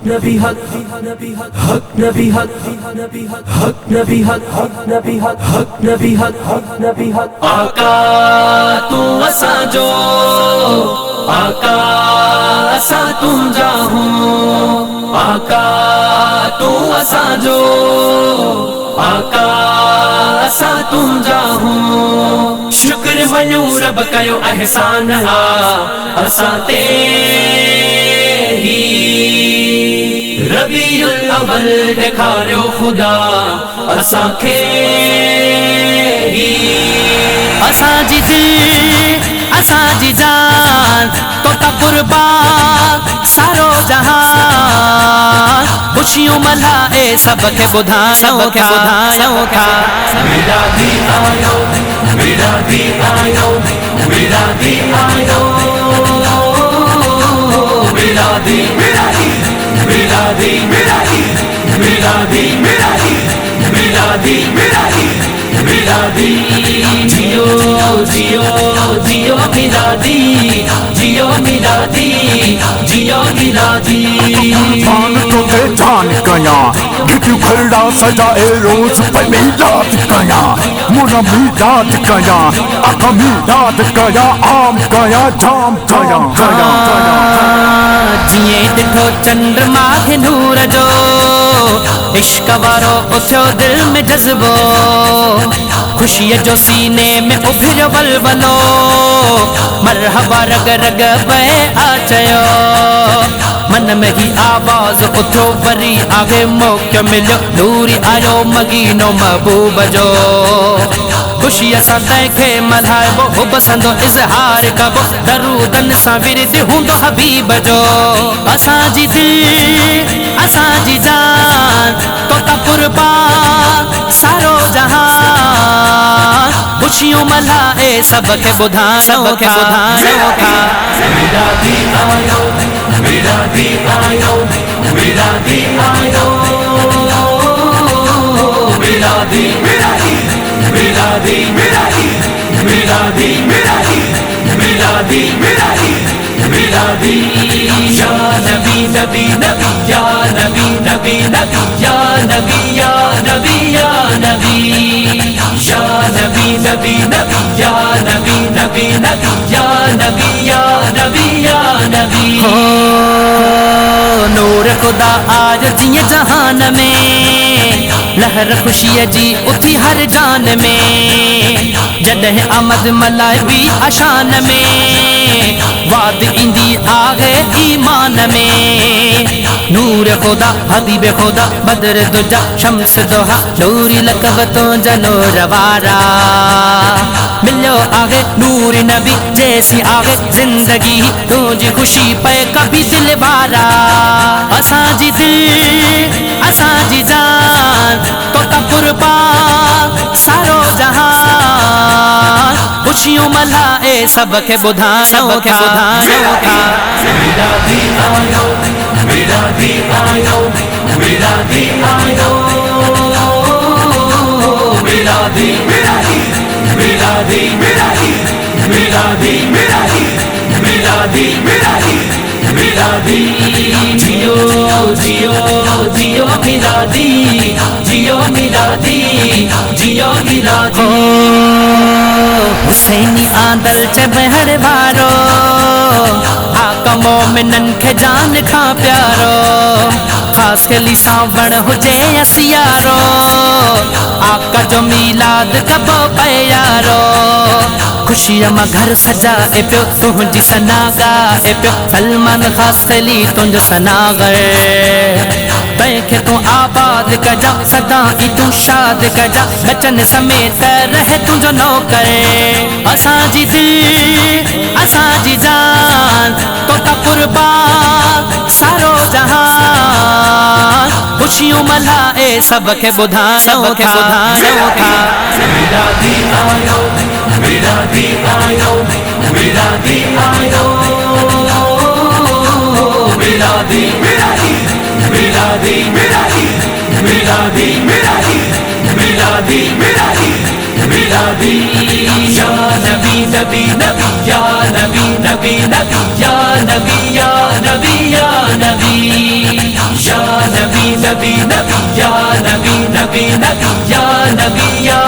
नबी हक नबी हक हक नबी हक नबी हक हक नबी हक नबी हक हक नबी हक नबी हक आका तू असा जो आका असा तुम जाहू आका तू असा जो आका असा तुम जाहू शुक्र वञू रब कयो एहसान हा असा ते रबीउल अव्वल ॾेखारियो ख़ुदा असांखे असांजी दिल असांजी जान तोता कुर्बान सारो जहान खुशियों मल्हाए सबके ॿुधायूं था मेरा दी आयो मेरा दी आयो मेरा दी आयो मेरा दी मेरा दी मेरा दी मेरा दी मेरा दी मेरा दी मेरा दी मेरा दी मेरा दी जियो जियो जियो मेरा दी जियो मेरा दी जियो मेरा दी मान तो दे जान कया गिट्टी खड़ा सजाए रोज पे मिलाद कया मुना मिलाद कया आका मिलाद कया आम कया जाम कया कया जिए ॾिठो चंद्रमा खे नूर जो इश्क वारो उथियो दिल में जज़्बो खुशीअ जो सीने में उभिरियो वलवलो मरहबा रग रग बहे आ चयो मन में ही आवाज़ उथियो वरी आगे मौक़ो मिलियो नूरी आयो मगीनो महबूब जो खुशीअ सां तंहिंखे मल्हाइबो हुब संदो इज़हार कबो दरूदन सां विरद हूंदो हबीब जो असांजी दिल असांजी जान तोता कुर्बान सारो जहान खुशियों मल्हाए सबके ॿुधायूं था मेरा दी आयो मेरा दी आयो मेरा दी आयो मेरा दी मेरा दी मेरा दी मेरा दी मेरा दी मेरा दी मेरा दी मेरा दी मेरा दी या नबी नबी नबी या नबी नबी नबी या नबी या नबी या नबी या नबी नबी नबी या नबी नबी नबी या नबी या नबी या नबी नूर खुदा आज जिए जहान में लहर खुशीअ जी उथी हर जान में जॾहिं आमद मल्हाइबी अशान में वाद ईंदी आहे ईमान में नूर खुदा हबीब खुदा बदर दुजा शम्स दोहा नूरी लक़ब तुंहिंजा नूर वारा मिलियो आहे नूर नबी जैसी आहे ज़िंदगी तुंहिंजी खुशी पए कभी दिल वारा असांजी दिल असांजी जान तोता कुर्बान सारो जहान खुशियों मल्हाए सबके ॿुधायूं था मेरा दी आयो मेरा दी आयो मेरा दी आयो मेरा दी मेरा दी मेरा दी मेरा दी मेरा दी मेरा दी मेरा दी मेरा दी मेरा दी जियो जियो जियो मेरा दी जियो मेरा दी जियो मेरा दी हुसैनी आदल च बहर वारो आका मोमिनन खे जान खां प्यारो ख़ास कली सावण हुजे या सियारो आका जो मीलाद कबो पए यारो खुशीअ मां घर सजाए पियो तुंहिंजी सना ॻाए पियो सलमान ख़ास कली तुंहिंजो सनागर तंहिंखे तूं आबाद कजा सदा ई तूं शाद कजा बचन समेत रहे तुंहिंजो नौकर असांजी दिल असांजी जान तोता कुर्बान सारो जहान खुशियों मल्हाए सबके ॿुधायूं था मेरा दी आयो मेरा दी आयो मेरा दी आयो मेरा दी मेरा दी मेरा दी मेरा दी मेरा दी मेरा दी मेरा दी मेरा दी मेरा दी या नबी नबी नबी या नबी नबी नबी या नबी या नबी या नबी नबी नबी नबी या नबी नबी नबी या नबी या